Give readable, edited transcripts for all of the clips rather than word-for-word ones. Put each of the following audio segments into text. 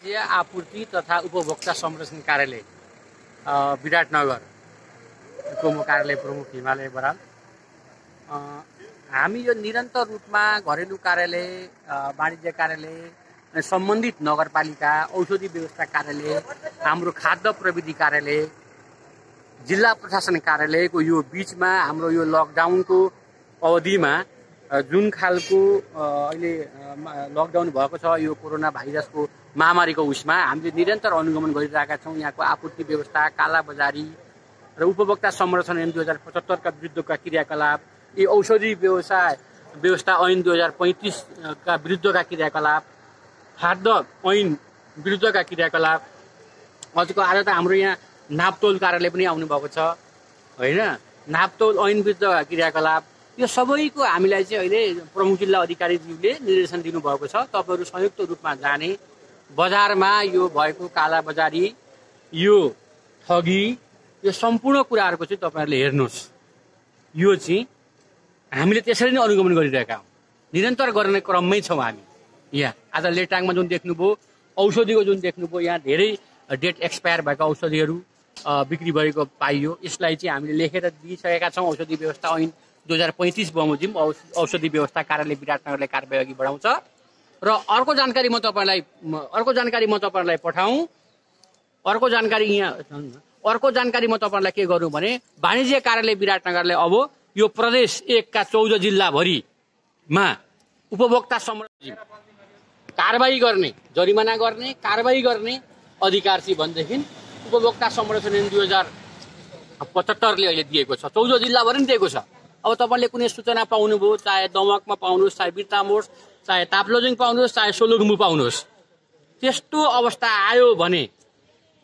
आपूर्ति तथा उपभोक्ता संरक्षण कार्यालय विराटनगरको म कार्यालय प्रमुख हिमालय बराल। हामी यो निरन्तर रूपमा घरेलु कार्यालय, वाणिज्य कार्यालय, सम्बन्धित नगरपालिका, औषधि व्यवस्था कार्यालय, हाम्रो खाद्य प्रविधि कार्यालय, जिल्ला प्रशासन कार्यालयको यो बीचमा हाम्रो यो लकडाउनको अवधिमा जुन खालको अहिले लकडाउन भएको छ, यो कोरोना भाइरसको महामारीको उसमा हामीले निरन्तर अनुगमन गरिरहेका छौँ। यहाँको आपूर्ति व्यवस्था, कालाबजारी र उपभोक्ता संरक्षण ऐन 2075 का विरुद्धका क्रियाकलाप, यी औषधि व्यवस्था ऐन 2035 का विरुद्धका क्रियाकलाप, खाद्य ऐन विरुद्धका क्रियाकलाप, अझको आज त हाम्रो यहाँ नापतोल कार्यालय पनि आउनुभएको छ होइन। नापतोल ऐन विरुद्धका क्रियाकलाप यो सबैको हामीलाई चाहिँ अहिले प्रमुख जिल्ला अधिकारीज्यूले निर्देशन दिनुभएको छ। तपाईहरु संयुक्त रूपमा जाने, बजारमा यो भएको कालाबजारी, यो ठगी, यो सम्पूर्ण कुराहरुको चाहिँ तपाईहरुले हेर्नुस्। यो चाहिँ हामीले त्यसरी नै अनुगमन गरिरहेका हौं, निरन्तर गर्ने क्रममै छौं हामी। यहाँ आज लेटाङमा जुन देख्नुभयो, औषधिको जुन देख्नुभयो, यहाँ धेरै डेट एक्सपायर भएका औषधिहरू बिक्री भएको पाइयो। यसलाई चाहिँ हामीले लेखेर दिइसकेका छौं। औषधि व्यवस्था ऐन 2035 बमोजिम औषधि व्यवस्था कार्यालय विराटनगरले कारबाही अघि बढाउँछ। र अर्को जानकारी म तपाईहरुलाई पठाउँ। अर्को जानकारी म तपाईहरुलाई के गरौँ भने, वाणिज्य कार्यालय विराटनगरले अब यो प्रदेश 1 का 14 जिल्लाभरिमा उपभोक्ता संरक्षण कारबाही गर्ने, जरिमाना गर्ने, कारबाही गर्ने अधिकार चाहिँ भनेदेखि उपभोक्ता संरक्षण ऐन 2075 ले अहिले दिएको छ। 14 जिल्लाभरि नि दिएको छ। अब तपाईले कुनै सूचना पाउनुभयो, चाहे दमकमा पाउनुहोस्, चाहे बिर्तामोर्स, चाहे ताप्लोजुङ पाउनुहोस्, चाहे सोलुखुम्बु पाउनुहोस्, त्यस्तो अवस्था आयो भने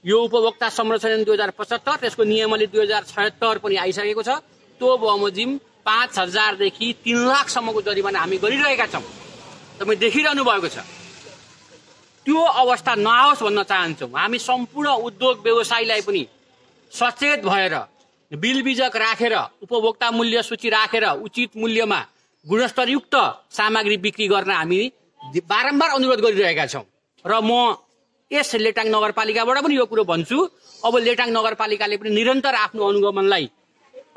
यो उपभोक्ता संरक्षण ऐन 2075 त्यसको नियमावली 2076 पनि आइसकेको छ। त्यो बमोजिम 5000 देखि 3 लाख सम्मको जरिमाना हामी गरिरहेका छौं। तपाई देखिरहनु भएको छ। त्यो अवस्था नआओस् भन्न चाहन्छौं। हामी सम्पूर्ण उद्योग व्यवसायीलाई पनि सचेत भएर बिल बिजक राखेर, उपभोक्ता मूल्य सूची राखेर उचित मूल्यमा गुणस्तरयुक्त सामग्री बिक्री गर्न हामी बारम्बार अनुरोध गरिरहेका छौं। र म यस लेटाङ नगरपालिकाबाट पनि यो कुरो भन्छु। अब लेटाङ नगरपालिकाले पनि निरन्तर आफ्नो अनुगमनलाई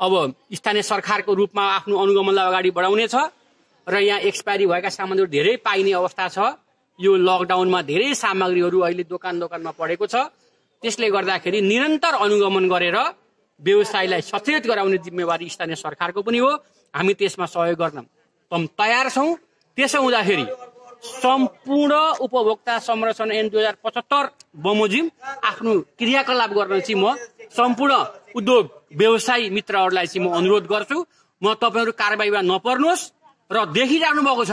अब स्थानीय सरकारको रूपमा आफ्नो अनुगमनलाई अगाडि बढाउनेछ। र यहाँ एक्सपायरी भएका सामानहरू धेरै पाइने अवस्था छ। यो लकडाउनमा धेरै सामग्रीहरू अहिले दोकानमा परेको छ। त्यसले गर्दाखेरि निरन्तर अनुगमन गरेर व्यवसायीलाई सचेत गराउने जिम्मेवारी स्थानीय सरकारको पनि हो। हामी त्यसमा सहयोग गर्न तयार छौं। त्यसो हुँदाखेरि सम्पूर्ण उपभोक्ता संरक्षण ऐन 2075 बमोजिम आफ्नो क्रियाकलाप गर्न चाहिँ म सम्पूर्ण उद्योग व्यवसायी मित्रहरूलाई चाहिँ म अनुरोध गर्छु। म तपाईहरु कारबाहीमा नपर्नुहोस्। र देखिरहनु भएको छ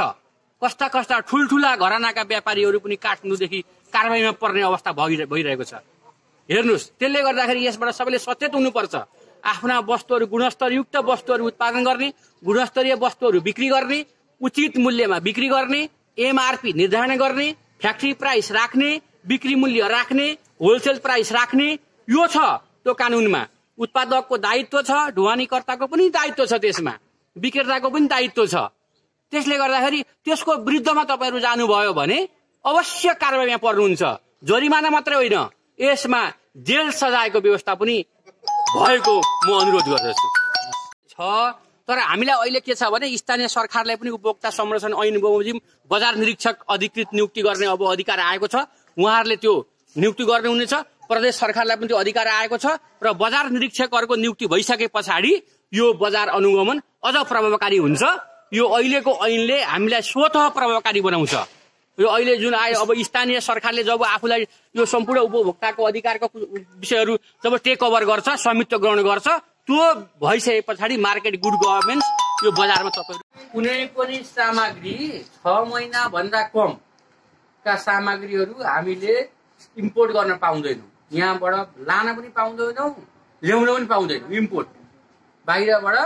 कस्ता कस्ता ठुलठुला घरानाका व्यापारीहरू पनि काठमाडौँदेखि कारबाहीमा पर्ने अवस्था भइरहेको छ। हेर्नुस्, त्यसले गर्दाखेरि यसबाट सबैले सचेत हुनुपर्छ। आफ्ना वस्तुहरू, गुणस्तरयुक्त वस्तुहरू उत्पादन गर्ने, गुणस्तरीय वस्तुहरू बिक्री गर्ने, उचित मूल्यमा बिक्री गर्ने, एमआरपी निर्धारण गर्ने, फ्याक्ट्री प्राइस राख्ने, बिक्री मूल्य राख्ने, होलसेल प्राइस राख्ने, यो छ त्यो कानूनमा। उत्पादकको दायित्व छ, ढुवानीकर्ताको पनि दायित्व छ, त्यसमा विक्रेताको पनि दायित्व छ। त्यसले गर्दाखेरि त्यसको विरुद्धमा तपाईहरु जानुभयो भने अवश्य कारबाहीमा पर्नुहुन्छ। जरिमाना मात्रै होइन, यसमा जेल सजायको व्यवस्था पनि भएको म अनुरोध गर्दछु। तर हामीलाई अहिले के छ भने स्थानीय सरकारलाई पनि उपभोक्ता संरक्षण ऐन बमोजिम बजार निरीक्षक अधिकृत नियुक्ति गर्ने अब अधिकार आएको छ। उहाँहरूले त्यो नियुक्ति गर्ने हुनेछ। प्रदेश सरकारलाई पनि त्यो अधिकार आएको छ। र बजार निरीक्षकहरूको नियुक्ति भइसके पछाडि यो बजार अनुगमन अझ प्रभावकारी हुन्छ। यो अहिलेको ऐनले हामीलाई स्वतः प्रभावकारी बनाउँछ। यो अहिले जुन आयो, अब स्थानीय सरकारले जब आफूलाई यो सम्पूर्ण उपभोक्ताको अधिकारको विषयहरू जब टेक ओभर गर्छ, स्वामित्व ग्रहण गर्छ, त्यो भइसके पछाडि मार्केट गुड गभर्नेन्स यो बजारमा तपाईहरु कुनै पनि सामग्री 6 महिना भन्दा कम का सामग्रीहरू हामीले इम्पोर्ट गर्न पाउँदैनौं। यहाँबाट लान पनि पाउँदैनौं, ल्याउन पनि पाउँदैनौं। इम्पोर्ट बाहिरबाट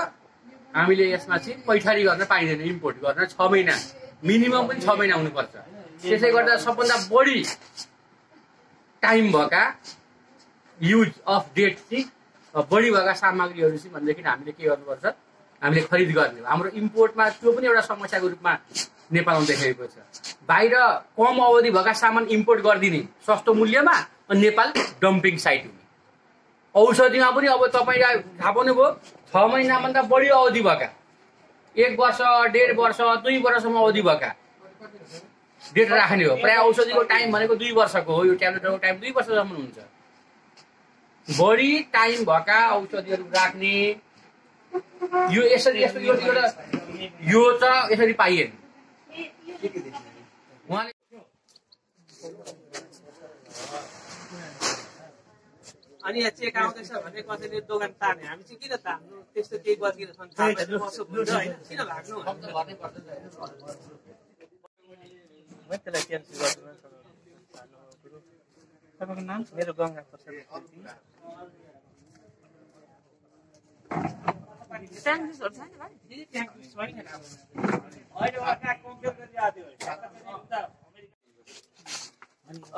हामीले यसमा चाहिँ पैठारी गर्न पाइँदैन। इम्पोर्ट गर्न 6 महिना मिनिमम पनि 6 महिना हुनुपर्छ। त्यसै गर्दा सबभन्दा बढी टाइम भएका युज अफ डेट चाहिँ बढी भएका सामग्रीहरू चाहिँ भनेदेखि हामीले के गर्नुपर्छ, हामीले खरिद गर्ने। हाम्रो इम्पोर्टमा त्यो पनि एउटा समस्याको रूपमा नेपालमा देखेको छ। बाहिर कम अवधि भएका सामान इम्पोर्ट गरिदिने सस्तो मूल्यमा, अनि नेपाल डम्पिङ साइट हुने। औषधिमा पनि अब तपाईँलाई थाहा पाउनुभयो, 6 महिनाभन्दा बढी अवधि भएका, 1 वर्ष 1.5 वर्ष 2 वर्षसम्म अवधि भएका डेट राख्ने हो। प्रायः औषधिको टाइम भनेको 2 वर्षको हो, यो ट्याब्लेटको टाइम 2 वर्षसम्म हुन्छ। बढी टाइम भएका औषधिहरू राख्ने यो यसरी यो त यसरी पाइएन। उहाँले अनि यहाँ चेक आउँदैछ भने कसैले दोकान तार्ने, हामी चाहिँ किन तार्नु, त्यस्तो केही गरिदिन सक्छ किन लाग्नु, त्यसलाई क्यान्सल गर्नु। तपाईँको नाम? मेरो गङ्गा प्रसाद।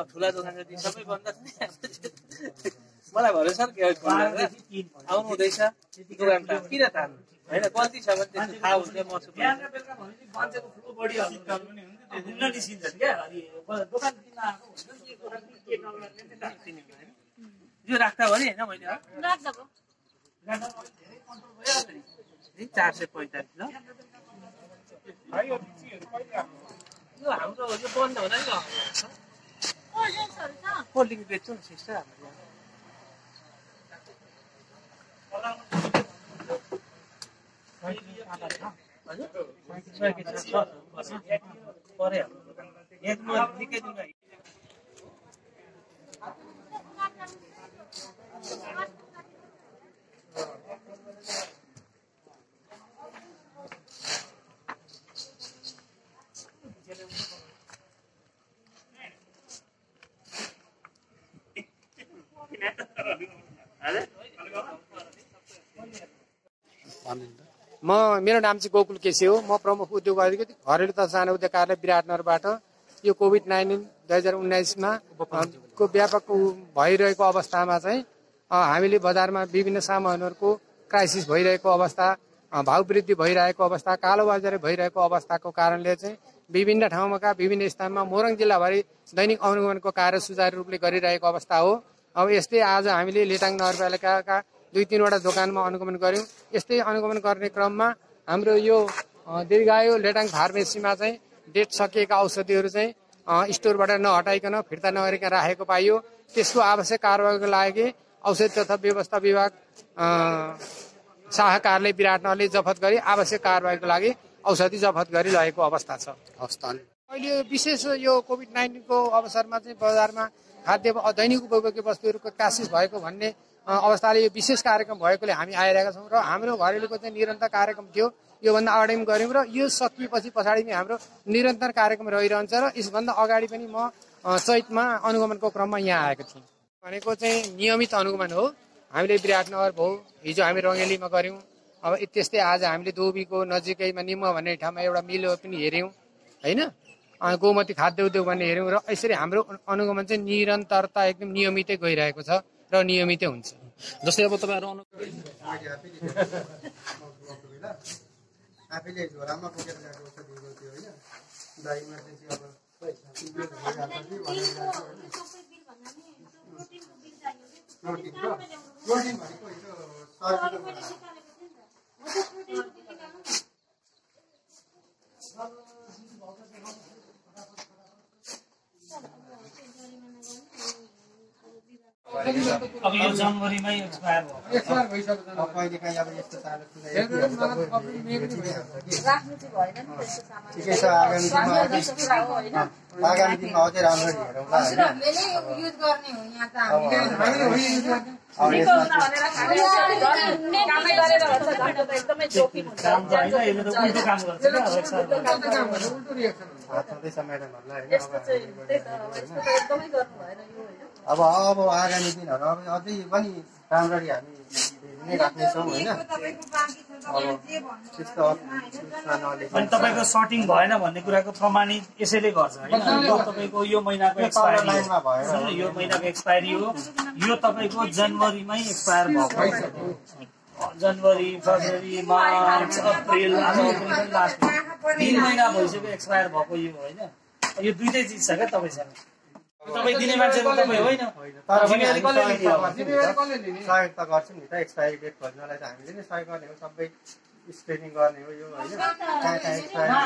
ठुला दोकान जति सबै बन्द छ। मलाई भरोसा आउनु हुँदैछ दोकान त किन तार्नु होइन, गल्ती छ भने त्यस्तो थाहा हुन्छ। यो राख्दा भने होइन मैले 445 ल यो हाम्रो यो बन्द हुँदा नि कोल्ड ड्रिङ्क बेच्छु नि सिस्टर हाम्रो मेरो नाम चाहिँ गोकुल केसी हो। म प्रमुख उद्योग अधिकारी घरेलु तथा सानो उद्योग कार्यालय विराटनगरबाट। यो कोभिड-19 2019मा को व्यापक भइरहेको अवस्थामा चाहिँ हामीले बजारमा विभिन्न सामानहरूको क्राइसिस भइरहेको अवस्था, भाव वृद्धि भइरहेको अवस्था, कालोबजारी भइरहेको अवस्थाको कारणले चाहिँ विभिन्न ठाउँमा विभिन्न स्थानमा मोरङ जिल्लाभरि दैनिक अनुगमनको कार्य सुचारू रूपले गरिरहेको अवस्था हो। अब यस्तै आज हामीले लेटाङ नगरपालिकाका 2-3 वटा दोकानमा अनुगमन गर्यौं। यस्तै अनुगमन गर्ने क्रममा हाम्रो यो दीर्घायु लेटाङ फार्मेसीमा चाहिँ डेट सकिएका औषधिहरू चाहिँ स्टोरबाट नहटाइकन फिर्ता नगरिकन राखेको पाइयो। त्यसको आवश्यक कारबाहीको लागि औषधि तथा व्यवस्था विभाग शाखा कार्यालय विराटनगरले जफत गरी आवश्यक कारबाहीको लागि औषधि जफत गरिरहेको अवस्था छ। अहिले विशेष यो कोभिड-19 को अवसरमा चाहिँ बजारमा खाद्य दैनिक उपभोग्य वस्तुहरूको क्राइसिस भएको भन्ने अवस्थाले यो विशेष कार्यक्रम भएकोले हामी आइरहेका छौँ र हाम्रो घरेलुको चाहिँ निरन्तर कार्यक्रम थियो। योभन्दा अगाडि पनि गऱ्यौँ र यो सकिएपछि पछाडि पनि हाम्रो निरन्तर कार्यक्रम रहिरहन्छ र यसभन्दा अगाडि पनि म चैतमा अनुगमनको क्रममा यहाँ आएको थिएँ। भनेको चाहिँ नियमित अनुगमन हो। हामीले विराटनगर भयो, हिजो हामी रङ्गेलीमा गऱ्यौँ। अब त्यस्तै आज हामीले दोबीको नजिकैमा निम्म भन्ने ठाउँमा एउटा मिल पनि हेऱ्यौँ होइन, गोमती खाद्य उद्योग भन्ने हेऱ्यौँ। र यसरी हाम्रो अनुगमन चाहिँ निरन्तरता एकदम नियमितै गइरहेको छ र नियमितै हुन्छ। जस्तै अब तपाईँहरू आफैले झोलामा बोकेर गएको औषधि दिएको थियो होइन, दाइमा चाहिँ अब प्रोटिन भनेको यो अब यो जनवरीमै एक्सपायर भइसक्यो। अहिले काहीँ अब यस्तो ठिकै छ। आगामी दिनमा अझै राम्ररी हेरौँला अब आगामी दिनहरू अब अझै पनि राम्ररी हामी नै राख्नेछौँ होइन। अब त्यस्तो अनि तपाईँको सर्टिङ भएन भन्ने कुराको प्रमाणित यसैले गर्छ होइन। यो तपाईँको यो महिनाको एक्सपायरी, यो महिनाको एक्सपायरी हो, यो तपाईँको जनवरीमै एक्सपायर भएको जनवरी, फेब्रुअरी, मार्च, अप्रिल, लास्ट 3 महिना भइसक्यो एक्सपायर भएको यो होइन। यो दुईटै चिज छ क्या तपाईँसँग। तपाईँ दिने मान्छे त तपाईँ होइन, जिम्मेवारी कसले लिने? सहयोग त गर्छौँ नि त, एक्सपायरी डेट खोज्नलाई त हामीले नै सहयोग गर्ने हो, सबै स्क्रिनिङ गर्ने हो यो होइन।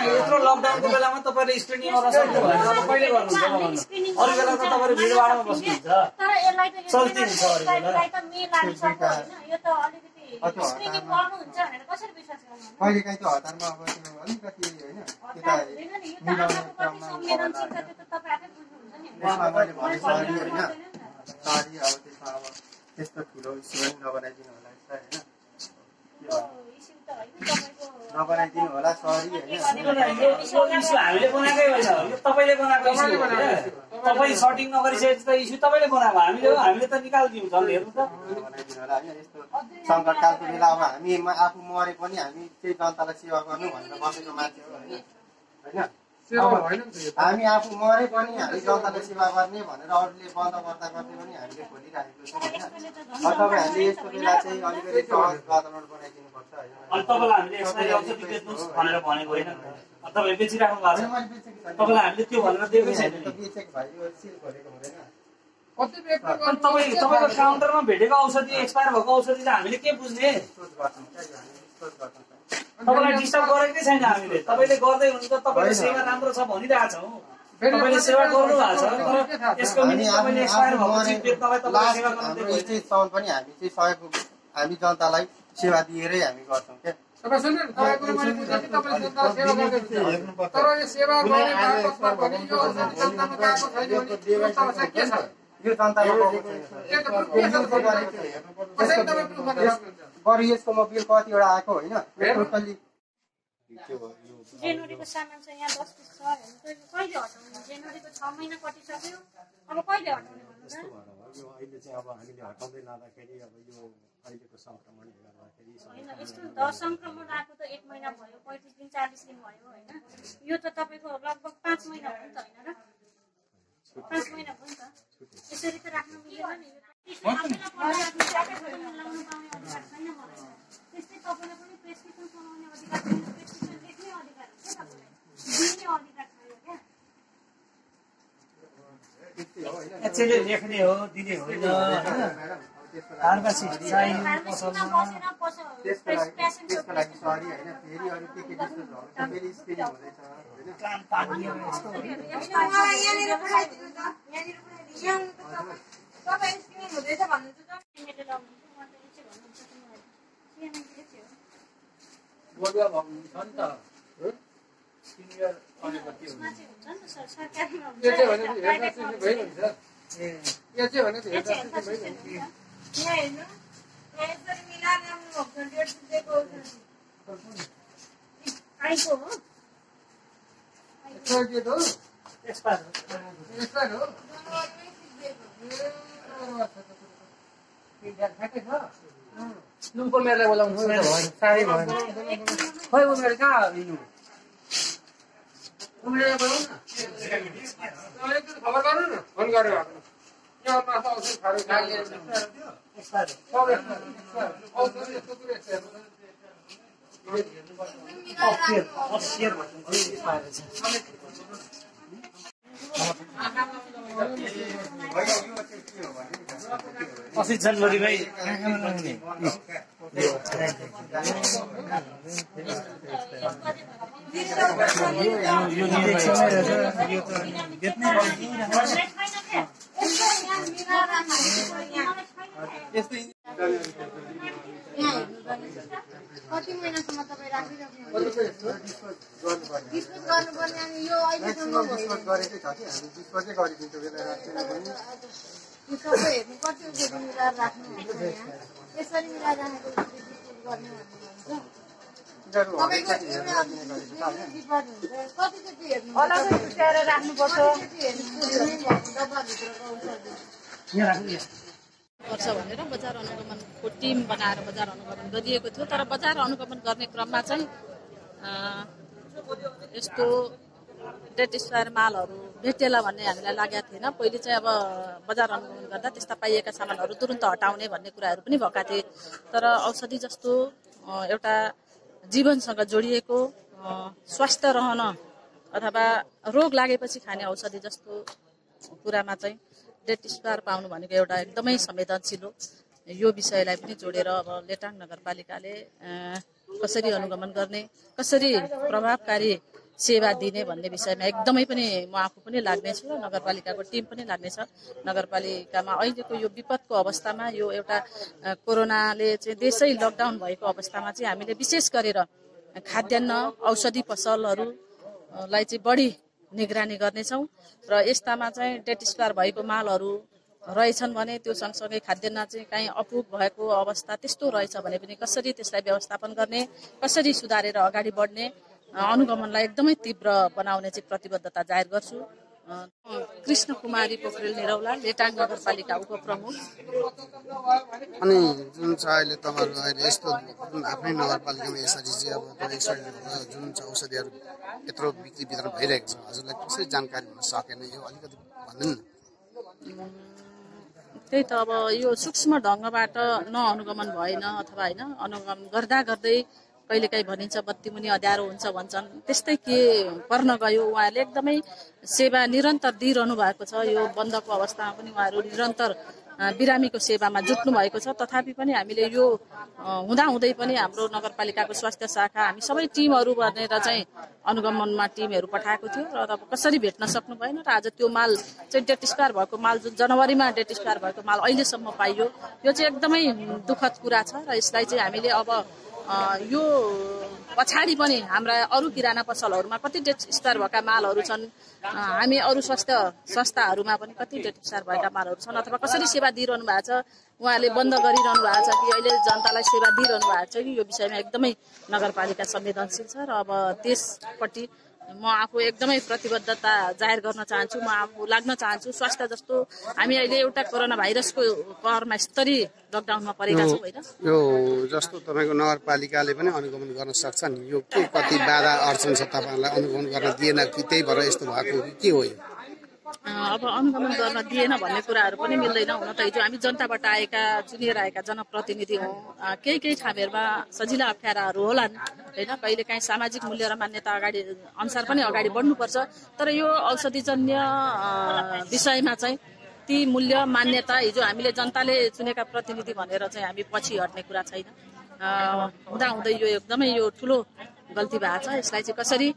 यत्रो लकडाउनको बेलामा तपाईँले स्क्रिनिङ गर्न सक्नु भयो भने कहिले गर्नुहुन्छ भन्नु? अरू बेला त तपाईँहरू भिडभाडमा बस्नुहुन्छ, चल्ती हुन्छ अरू बेला। कहिले काहीँ त्यो हतारमा अब त्यो अलिकति होइन त्यता मिलाउने क्रममा त्यसमा मैले भने सरी होइन, सरी अब त्यसमा अब त्यस्तो ठुलो इस्यु पनि नबनाइदिनु होला होइन, नबनाइदिनु होला सरी होइन। इस्यु हामीले बनाएकै होइन, यो तपाईँले बनाएको इस्यु हो। तपाईँ सर्टिङ नगरिसकेपछि त इस्यु तपाईँले बनाएको, हामीले त निकालिदिउँ झन् हेर्नु त। बनाइदिनु होला होइन, यस्तो सङ्कटकालको बेला अब हामी आफू मरे पनि हामी चाहिँ जनतालाई सेवा गर्नु भनेर बसेको मान्छे हो होइन। हामी आफू मरे पनि हामी जनतालाई सेवा गर्ने भनेर अरूले बन्द गर्दा गर्दै पनि हामीले खोलिराखेको छौँ होइन। तपाईँहरूले यस्तो बेला चाहिँ अलिकति सहज वातावरण बनाइदिनुपर्छ होइन। अनि तपाईँलाई हामीले एक्सपायरी औषधि बेच्नुहोस् भनेर भनेको होइन, तपाईँ बेचिराख्नु भएको छ, तपाईँलाई हामीले त्यो भनेर दिएकै छैन। बेचेको भाइ यो सिल खोलेको हुँदैन। अनि तपाईँको काउन्टरमा भेटेको औषधि, एक्सपायर भएको औषधि त हामीले के बुझ्ने? तपाईँलाई डिस्टर्ब गरेकै छैन हामीले, तपाईँले गर्दै हुनुहुन्छ, तपाईँको सेवा राम्रो छ भनिरहेको छौँ, तपाईँले सेवा गर्नु भएको छ। तर यसको निम्ति तपाईँले एक्सपायर भएको चिज बेच्नलाई तपाईँले सेवा गर्नु दिएको होइन। चाहिँ पनि हामी चाहिँ सहयोग, हामी जनतालाई सेवा दिएरै हामी गर्छौँ क्या। तर यो सेवा गर्ने बापतमा भने यो औषधि जनतामा गएको छैन भने अवस्था के छ? यो जनतामा बरु यसको म बिल कतिवटा आएको होइन, टोटल्ली जनवरीको सामान चाहिँ यहाँ 10 पिस छ होइन, कहिले हटाउने? जनवरीको 6 महिना कटिसक्यो, अब कहिले हटाउने भन्नु त? यो अहिले चाहिँ अब हामीले हटाउँदै लाँदाखेरि अब यो अहिलेको सङ्क्रमण गर्दाखेरि होइन, यस्तो 10 सङ्क्रमण आएको त 1 महिना भयो, 35 दिन 40 दिन भयो होइन। यो त तपाईँको लगभग 5 महिना भयो नि त होइन र? 5 महिना भयो नि त, यसरी त राख्नु मिलेन नि। लाउनु पाउने अधिकार छैन मलाई। त्यस्तै तपाईँलाई पनि प्रेसक्रिप्सन बनाउने अधिकार छैन, प्रेसक्रिप्सन लेख्ने अधिकार हुन्छ तपाईँलाई, दिने अधिकार छैन क्या। एक्चुअली लेख्ने हो, दिने होइन। फार्मासिस्ट चाहिँ फार्मेसीमा बसेर त्यसको लागि सरी होइन। फेरि अरू के डिस्टर्बहरू छ, फेरि स्क्रिनिङ हुँदैछ होइन। बलुवा हुन्छ नि त, सिनियर यसमा चाहिँ हुन्छ नि त सर, सरकारीमा हुन्छ, यो चाहिँ भने प्राइभेटमा हेर्दा भइहाल्छ। यो चाहिँ भने यहाँ चाहिँ हेर्दा चाहिँ हेर्नु यसरी मिलाएर ल्याउनु भएको छ, डेट दिएको आइको हो एक्सपायर हो, एक्सपायर एक्सपायर हो। लुम्पो मेरोलाई बोलाउनु साह्रै भएन। खोइ उनीहरू कहाँ लिनु? उनीहरूलाई बोलाउनु न, एकदिन खबर गर्नु न, फोन गरेर यहाँ माछा औषधि खाएर खाइदिएर एक्सपायर औषधि यस्तो कुरो एक्सपायर अस्सी जनवरीमै कति महिनासम्म तपाईँ राखिराख्नु डिस्पोज गर्नुपर्ने? अनि यो अहिलेसम्म गरेकै छ कि हामी डिस्पोजै गरिदिन्छौँ बेला राख्दैन भने। यो सबै हेर्नु कति औषधि मिलाएर राख्नुहुन्छ यहाँ? यसरी मिलाएर राखेको डिस्पोज गर्ने भन्नुहुन्छ तपाईँको एउटा डिपार्ट हुन्छ, कति कति हेर्नु अलग्गै छुट्याएर राख्नुपर्छ, डब्बाभित्रको औषधि पर्छ भनेर बजार अनुगमनको टिम बनाएर बजार अनुगमन गरिएको थियो। तर बजार अनुगमन गर्ने क्रममा चाहिँ यस्तो डेट एक्सपायर मालहरू भेटेला भन्ने हामीलाई लागेको थिएन। पहिले चाहिँ अब बजार अनुगमन गर्दा त्यस्ता पाइएका सामानहरू तुरुन्त हटाउने भन्ने कुराहरू पनि भएका थिए। तर औषधि जस्तो एउटा जीवनसँग जोडिएको स्वास्थ्य रहन अथवा रोग लागेपछि खाने औषधि जस्तो कुरामा चाहिँ डेट एक्सपायर पाउनु भनेको एउटा एकदमै संवेदनशील हो। यो विषयलाई पनि जोडेर अब लेटाङ नगरपालिकाले कसरी अनुगमन गर्ने, कसरी प्रभावकारी सेवा दिने भन्ने विषयमा एकदमै पनि म आफू पनि लाग्नेछु, नगरपालिकाको टिम पनि लाग्नेछ। नगरपालिकामा अहिलेको यो विपदको अवस्थामा, यो एउटा कोरोनाले चाहिँ देशै लकडाउन भएको अवस्थामा चाहिँ हामीले विशेष गरेर खाद्यान्न औषधि पसलहरूलाई चाहिँ बढी निगरानी गर्नेछौँ र यस्तामा चाहिँ डेट एक्सपायर भएको मालहरू रहेछन् भने त्यो सँगसँगै खाद्यान्न चाहिँ काहीँ अपुग भएको अवस्था त्यस्तो रहेछ भने पनि कसरी त्यसलाई व्यवस्थापन गर्ने, कसरी सुधारेर अगाडि बढ्ने अनुगमनलाई एकदमै तीव्र बनाउने चाहिँ प्रतिबद्धता जाहेर गर्छु। कृष्ण कुमारी पोखरेल निरौला, लेटाङ नगरपालिका उपप्रमुख। अनि जुन चाहिँ अहिले तपाईँहरू अहिले यस्तो आफ्नै नगरपालिकामा यसरी चाहिँ अब जुन चाहिँ औषधिहरू यत्रो बिक्री वितरण भइरहेको छ, हजुरलाई कसरी जानकारी हुन सकेन यो अलिकति भन्नु न। त्यही त अब यो सूक्ष्म ढङ्गबाट नअनुगमन भएन अथवा होइन अनुगमन गर्दा गर्दै कहिलेकाहीँ भनिन्छ बत्ती मुनि अँध्यारो हुन्छ भन्छन्, त्यस्तै के पर्न गयो। उहाँहरूले एकदमै सेवा निरन्तर दिइरहनु भएको छ। यो बन्दको अवस्थामा पनि उहाँहरू निरन्तर बिरामीको सेवामा जुट्नु भएको छ। तथापि पनि हामीले यो हुँदाहुँदै पनि हाम्रो नगरपालिकाको स्वास्थ्य शाखा हामी सबै टिमहरू बनेर चाहिँ अनुगमनमा टिमहरू पठाएको थियो र अब कसरी भेट्न सक्नु भएन र आज त्यो माल चाहिँ डेट एक्सपायर भएको माल जुन जनवरीमा डेट एक्सपायर भएको माल अहिलेसम्म पाइयो, यो चाहिँ एकदमै दुःखद कुरा छ र यसलाई चाहिँ हामीले अब यो पछाडि पनि हाम्रा अरू किराना पसलहरूमा कति डेट एक्सपायर भएका मालहरू छन्, हामी अरू स्वास्थ्य संस्थाहरूमा पनि कति डेट एक्सपायर भएका मालहरू छन् अथवा कसरी सेवा दिइरहनु भएको छ, उहाँले बन्द गरिरहनु भएको छ कि अहिले जनतालाई सेवा दिइरहनु भएको छ कि यो विषयमा एकदमै नगरपालिका संवेदनशील छ र अब त्यसपट्टि म आफू एकदमै प्रतिबद्धता जाहेर गर्न चाहन्छु। म आफू लाग्न चाहन्छु। स्वास्थ्य जस्तो हामी अहिले एउटा कोरोना भाइरसको कहरमा स्तरीय लकडाउनमा परेका छौँ होइन। यो जस्तो तपाईँको नगरपालिकाले पनि अनुगमन गर्न सक्छ नि, यो के कति बाधा अडचन छ तपाईँहरूलाई अनुगमन गर्न दिएन कि त्यही भएर यस्तो भएको के हो यो? अब अनुगमन गर्न दिएन भन्ने कुराहरू पनि मिल्दैन। हुन त हिजो हामी जनताबाट आएका चुनिएर आएका जनप्रतिनिधि हौँ, केही ठाउँहरूमा सजिला अप्ठ्याराहरू होलान् होइन, कहिलेकाहीँ सामाजिक मूल्य र मान्यता अगाडि अनुसार पनि अगाडि बढ्नुपर्छ। तर यो औषधिजन्य विषयमा चाहिँ ती मूल्य मान्यता हिजो हामीले जनताले चुनेका प्रतिनिधि भनेर चाहिँ हामी पछि हट्ने कुरा छैन। हुँदाहुँदै यो एकदमै यो ठुलो गल्ती भएको छ। यसलाई चाहिँ कसरी,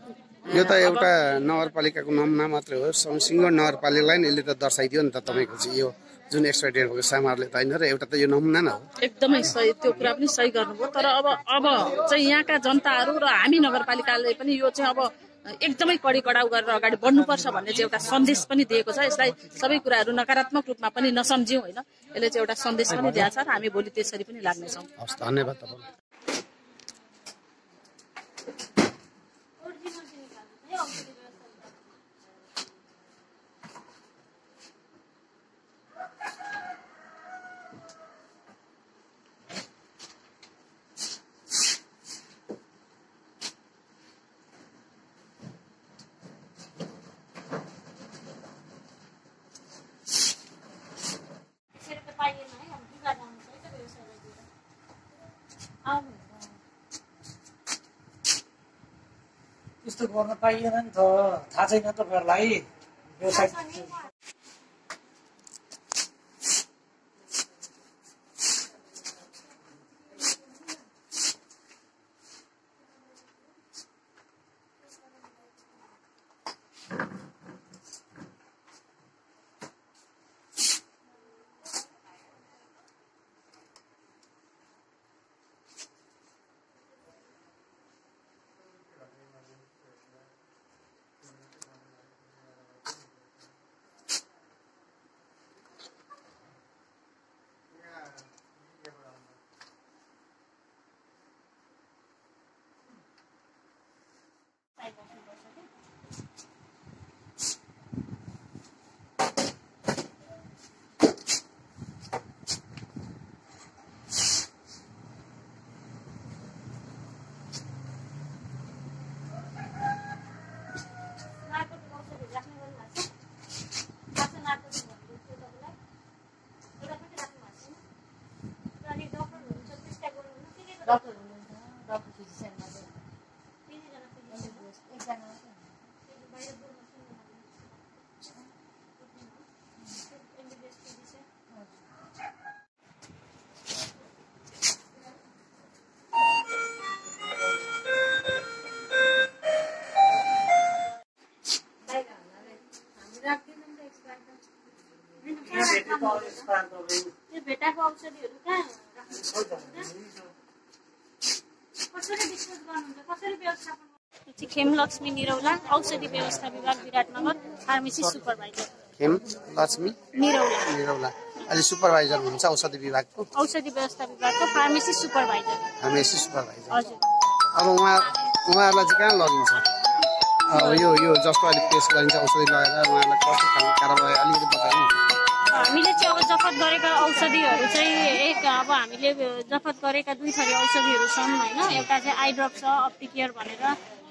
यो त एउटा नगरपालिकाको नमुना मात्रै हो, सिङ्गो नगरपालिकालाई यसले त दर्शाइदियो नि त तपाईँको चाहिँ यो जुन एक्सपायर भएको सामानले त होइन र एउटा त यो नमुना न हो। एकदमै सही, त्यो कुरा पनि सही गर्नुभयो। तर अब चाहिँ यहाँका जनताहरू र हामी नगरपालिकाले पनि यो चाहिँ अब एकदमै कडी कडाउ गरेर अगाडि बढ्नुपर्छ भन्ने चाहिँ एउटा सन्देश पनि दिएको छ। यसलाई सबै कुराहरू नकारात्मक रूपमा पनि नसम्झ्यौँ होइन, यसले चाहिँ एउटा सन्देश पनि दिएको छ र हामी भोलि त्यसरी पनि लाग्नेछौँ। हस्, धन्यवाद तपाईँलाई। त्यस्तो गर्न पाइएन नि त, थाहा छैन तपाईँहरूलाई व्यवसाय। राख्नु त्यो भेटाएको औषधिहरू कहाँ कसरी डिस्पोज गर्नुहुन्छ, कसरी व्यवस्थापन? खेमलक्ष्मी निरौला, औषधि व्यवस्था विभाग विराटनगर, फार्मेसी सुपरभाइजर। खेमलक्ष्मी निरौला अहिले सुपरभाइजर हुनुहुन्छ औषधि विभागको, औषधि व्यवस्था विभागको फार्मेसी सुपरभाइजर। हजुर। अब उहाँहरूलाई चाहिँ कहाँ लगिन्छ? यो जस्तो अहिले पेस गरिन्छ औषधि लगाएर उहाँहरूलाई कस्तो खालको कारबाही अलिकति बताउनु। हामीले चाहिँ अब जफत गरेका औषधिहरू चाहिँ अब हामीले जफत गरेका 2 थरी औषधिहरू छन् होइन। एउटा चाहिँ आइड्रप छ, अप्टिकेयर भनेर,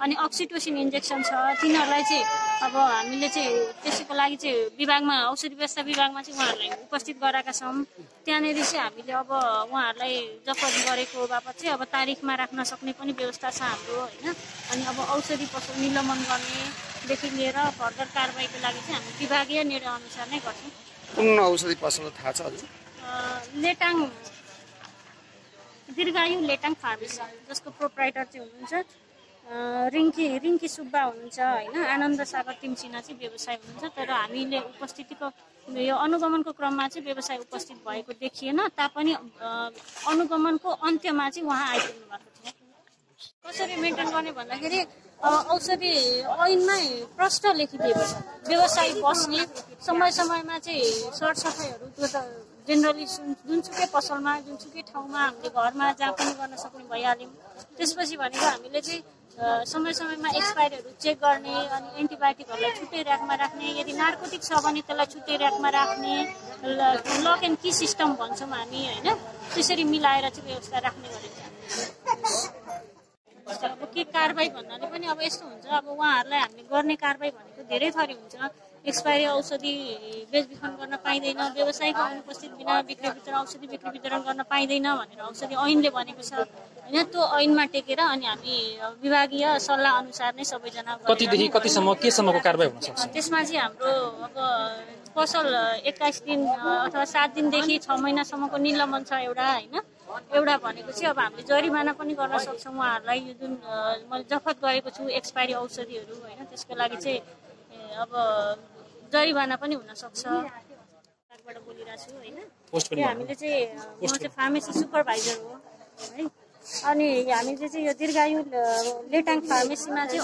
अनि अक्सिटोसिन इन्जेक्सन छ। तिनीहरूलाई चाहिँ अब हामीले चाहिँ त्यसैको लागि चाहिँ विभागमा औषधि व्यवस्था विभागमा चाहिँ उहाँहरूलाई उपस्थित गराएका छौँ। त्यहाँनिर चाहिँ हामीले अब उहाँहरूलाई जफत गरेको बापत चाहिँ अब तारिखमा राख्न सक्ने पनि व्यवस्था छ हाम्रो होइन। अनि अब औषधि पसल निलम्बन गर्नेदेखि लिएर फर्दर कारबाहीको लागि चाहिँ हामी विभागीय निर्णय अनुसार नै गर्छौँ। कुन औषधि पसल थाहा छ हजुर? लेटाङ दीर्घायु लेटाङ फार्मेसी, जसको प्रोप्राइटर चाहिँ हुनुहुन्छ रिङ्की सुब्बा हुनुहुन्छ होइन। आनन्द सागर तिमसिना चाहिँ व्यवसाय हुनुहुन्छ। तर हामीले उपस्थितिको यो अनुगमनको क्रममा चाहिँ व्यवसाय उपस्थित भएको देखिएन, तापनि अनुगमनको अन्त्यमा चाहिँ उहाँ आइपुग्नु भएको थियो। कसरी मेन्टेन गर्ने भन्दाखेरि औषधि ऐनमै प्रष्ट लेखिदिएको छ। व्यवसायी बस्ने समय समयमा चाहिँ सरसफाइहरू त्यो त जेनरली जुनसुकै पसलमा जुनसुकै ठाउँमा हामीले घरमा जहाँ पनि गर्न सक्ने भइहाल्यौँ। त्यसपछि भनेको हामीले चाहिँ समय समयमा एक्सपायरीहरू चेक गर्ने, अनि एन्टिबायोटिकहरूलाई छुट्टै ऱ्याकमा राख्ने, यदि नार्कोटिक छ भने त्यसलाई छुट्टै ऱ्याकमा राख्ने, लक एन्ड की सिस्टम भन्छौँ हामी होइन। त्यसरी मिलाएर चाहिँ व्यवस्था राख्ने गरिन्छ। अब के कारबाही भन्नाले पनि अब यस्तो हुन्छ, अब उहाँहरूलाई हामीले गर्ने कारबाही भनेको धेरै थरी हुन्छ। एक्सपायरी औषधि बेचबिखन गर्न पाइँदैन, व्यवसायिक अनुपस्थित बिना औषधि बिक्री वितरण गर्न पाइँदैन भनेर औषधि ऐनले भनेको छ होइन। त्यो ऐनमा टेकेर अनि हामी विभागीय सल्लाह अनुसार नै सबैजना कतिदेखि कतिसम्म केसम्मको कारबाही हुन सक्छ? त्यसमा चाहिँ हाम्रो अब पसल 21 दिन अथवा 7 दिनदेखि 6 महिनासम्मको निलम्बन छ एउटा होइन। एउटा भनेको चाहिँ अब हामीले जरिमाना पनि गर्न सक्छौँ उहाँहरूलाई। यो जुन मैले जफत गरेको छु एक्सपायरी औषधिहरू होइन, त्यसको लागि चाहिँ अब जरिमाना पनि हुन सक्छ। बाट बोलिरहेको छु होइन। हामीले चाहिँ म चाहिँ फार्मेसी सुपरभाइजर हो है। अनि हामीले चाहिँ यो दीर्घायु लेटाङ फार्मेसीमा चाहिँ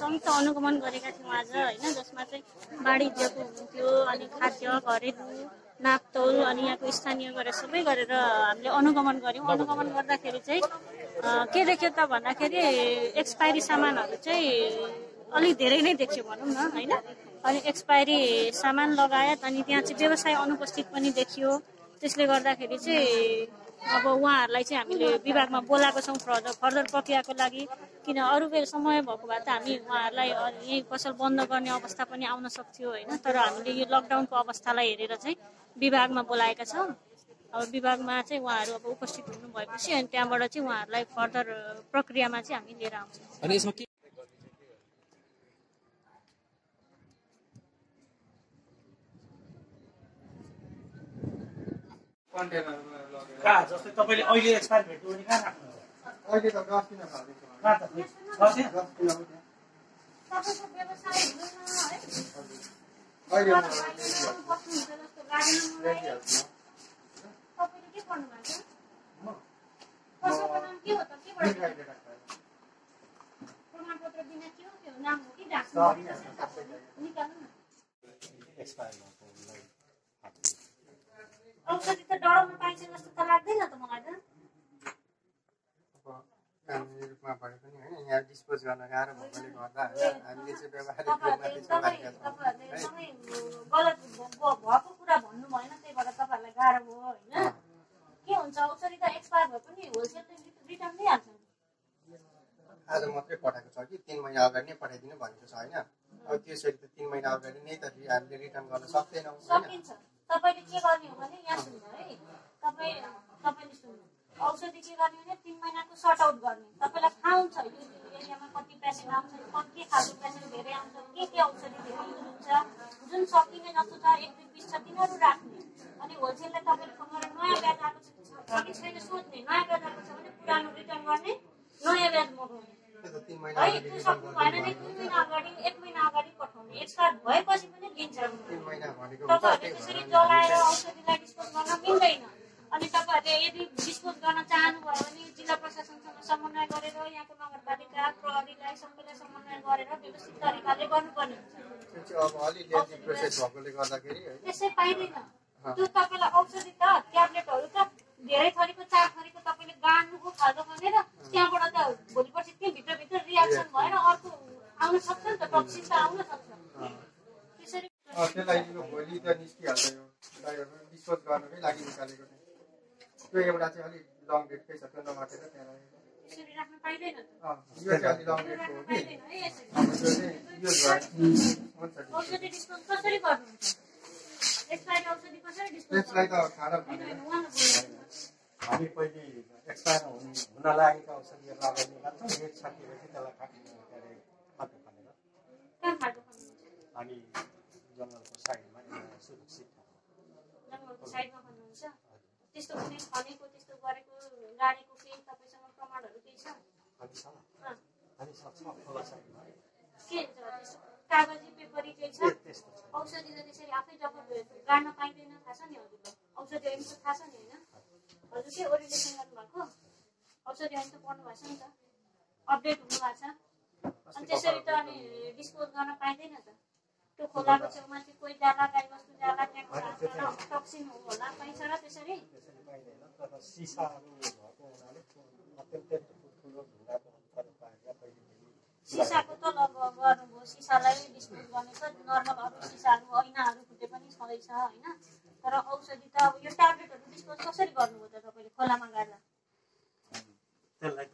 संयुक्त अनुगमन गरेका थियौँ आज होइन। जसमा चाहिँ वाणिज्यको हुनुहुन्थ्यो, अनि खाद्य, घरेलु, नापतोल, अनि यहाँको स्थानीय गरेर सबै गरेर हामीले अनुगमन गऱ्यौँ। अनुगमन गर्दाखेरि चाहिँ के देख्यो त भन्दाखेरि एक्सपायरी सामानहरू चाहिँ अलिक धेरै नै देखियो भनौँ न होइन। अनि एक्सपायरी सामान लगायत अनि त्यहाँ चाहिँ व्यवसाय अनुपस्थित पनि देखियो। त्यसले गर्दाखेरि चाहिँ अब उहाँहरूलाई चाहिँ हामीले विभागमा बोलाएको छौँ फर्दर प्रक्रियाको लागि। किन अरू बेला समय भएको भए त हामी उहाँहरूलाई यही पसल बन्द गर्ने अवस्था पनि आउन सक्थ्यो होइन। तर हामीले यो लकडाउनको अवस्थालाई हेरेर चाहिँ विभागमा बोलाएका छौँ। अब विभागमा चाहिँ उहाँहरू अब उपस्थित हुनु भएपछि अनि त्यहाँबाट चाहिँ उहाँहरूलाई फर्दर प्रक्रियामा चाहिँ हामी लिएर आउँछौँ। अनि यसमा के कहाँ जस्तै तपाईँले अहिले एक्सपायर भेट्नु भने कहाँ राख्नुहुन्छ? अहिले त 10 दिन भयो। कहाँ त 10 दिन? तपाईँको व्यवसाय अहिले तपाईँले के गर्नु भएको छ? पसलको नाम के हो त? केबाट प्रमाणपत्र बिना के हो त्यो नाम हो कि डाक्टर निकाल्नु न। औषधि त डराउनु पाइन्छ जस्तो त लाग्दैन त मलाई त। कानुनी रूपमा भए पनि होइन, यहाँ डिस्पोज गर्न गाह्रो भएकोले गर्दा होइन हामीले चाहिँ व्यवहारिक रूपमा चाहिँ तपाईँहरूले एकदमै गलत भएको कुरा भन्नु भएन, त्यही भएर तपाईँहरूलाई गाह्रो भयो होइन। के हुन्छ औषधि त एक्सपायर भए पनि होलसेलले रिटर्न दिइहाल्छ। आज मात्रै पठाएको छ कि 3 महिना अगाडि नै पठाइदिनु भनेको छ होइन। अब त्यसरी त 3 महिना अगाडि नै त हामीले रिटर्न गर्न सक्दैनौँ। सकिन्छ। तपाईँले के गर्ने हो भने यहाँ सुन्नु है, तपाईँले सुन्नु, औषधि के गर्ने भने 3 महिनाको सर्ट आउट गर्ने। तपाईँलाई थाहा हुन्छ यो एरियामा कति पेसेन्ट आउँछ, के खालको पेसेन्ट धेरै आउँछ, के औषधि धेरै युज हुन्छ, जुन सकिने जस्तो छ 1-2 छ तिनीहरू राख्ने। अनि होलसेललाई तपाईँले फोन गरेर नयाँ ब्याज आएको छ कि छैन सोध्ने, नयाँ ब्याज आएको छ भने पुरानो रिटर्न गर्ने, नयाँ ब्याज मगाउने है। त्यो सक्नु भएन भने 2 महिना अगाडि 1 महिना अगाडि पठाउने। एक्सपायर भएपछि पनि लिन्छ। महिना भनेको तपाईँहरूले त्यसरी जलाएर औषधिलाई गर्नुपर्ने हुन्छ त्यो चाहिँ अब अलि लेन्थी प्रोसेस भएकोले गर्दाखेरि है त्यसै पाइँदैन त्यो तपाईँलाई औषधि त ट्याब्लेटहरू त धेरै थरीको 4 थरीको तपाईँले गाड्नुको खाल्डो भनेर त्यहाँबाट त भोलि पर्सि त्यो भित्रभित्र रियाक्सन भएर अर्को आउन सक्छ नि त टक्सिन त आउन सक्छ त्यसरी त्यसलाई यो भोलि त निस्किहाल्छ यो डिस्पोज गर्नकै लागि निकालेको त्यो एउटा चाहिँ अलिक लङ डेटकै छ त्यो नमाटेर त्यहाँ त्यसरी राख्न पाइँदैन यो चाहिँ अलिक लङ डेटको हो कि औषधि डिस्पोज कसरी गर्नुहुन्छ एक्सपायर औषधि कसरी डिस्पोज त्यसलाई त खाना हामी पहिले एक्सपायर हुन लागेका औषधिहरू लगाउने गर्छौँ डेट सकिएपछि त्यसलाई खाद्य खानेर हामी जङ्गलको साइडमा सुरक्षित जङ्गलको साइडमा भन्नुहुन्छ त्यस्तो कुनै खनेको त्यस्तो गरेको गाडेको केही तपाईँसँग प्रमाणहरू केही छ के हुन्छ त्यस्तो कागजी पेपरी केही छ औषधि त त्यसरी आफै जब गाड्न पाइँदैन थाहा छ नि हजुरलाई औषधि ऐन त थाहा छ नि होइन हजुर के ओरिएन्टेसन गर्नुभएको औषधि ऐन त पढ्नु भएको छ नि त अपडेट हुनुभएको छ अनि त्यसरी त अनि डिस्पोज गर्न पाइँदैन त त्यो खोलाको छेउमा चाहिँ कोही जाला गाईबस्तु जाला त्यहाँ टक्सिन होला पाइन्छ र त्यसरी सिसाको त गर्नुभयो सिसालाई डिस्पोज गर्ने त नर्मल अरू सिसाहरू ऐनाहरू फुटे पनि छँदैछ होइन तर औषधि त अब यो ट्याब्लेटहरू डिस्पोज कसरी गर्नुभयो त तपाईँले खोलामा गाड्दा त्यसलाई